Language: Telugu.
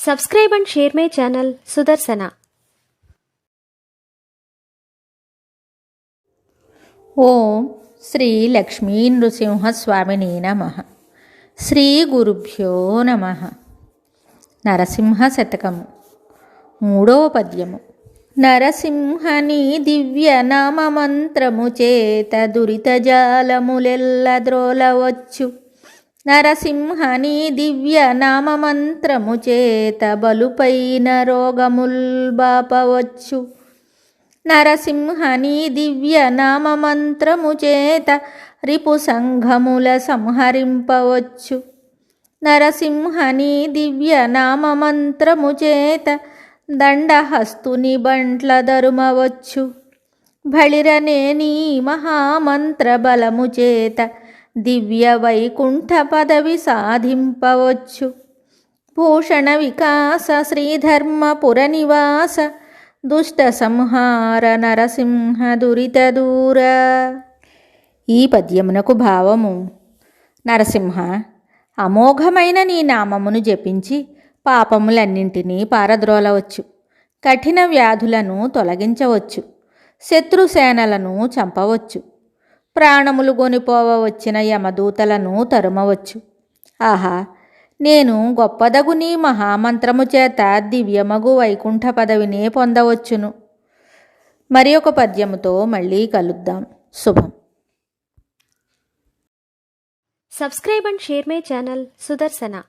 Subscribe and share my channel Sudarsana. ఓం శ్రీ లక్ష్మీ నృసింహస్వామిని నమః. శ్రీ గురుభ్యో నమః. నరసింహ శతకము 3వ పద్యము. నరసింహని దివ్య నామమంత్రము చేత దురితజాలములెల్ల ద్రోలవచ్చు. నరసింహని దివ్య నామమంత్రము చేత బలుపైన రోగముల్ బాపవచ్చు. నరసింహని దివ్య నామమంత్రము చేత రిపు సంఘముల సంహరింపవచ్చు. నరసింహని దివ్య నామమంత్రము చేత దండహస్తుని బంట్ల దరుమవచ్చు. బళిరనేని మహామంత్ర బలము చేత దివ్య వైకుంఠ పదవి సాధింపవచ్చు. భూషణ వికాస శ్రీధర్మపుర నివాస దుష్ట సంహార నరసింహ దురిత దూర. ఈ పద్యమునకు భావము: నరసింహ, అమోఘమైన నీ నామమును జపించి పాపములన్నింటినీ పారద్రోలవచ్చు. కఠిన వ్యాధులను తొలగించవచ్చు. శత్రుసేనలను చంపవచ్చు. ప్రాణములు గొనిపోవచ్చిన యమదూతలను తరుమవచ్చు. ఆహా, నేను గొప్పదగు నీ మహామంత్రము చేత దివ్యమగు వైకుంఠ పదవినే పొందవచ్చును. మరి ఒక పద్యముతో మళ్ళీ కలుద్దాం. శుభం. Subscribe and share my channel Sudarsana.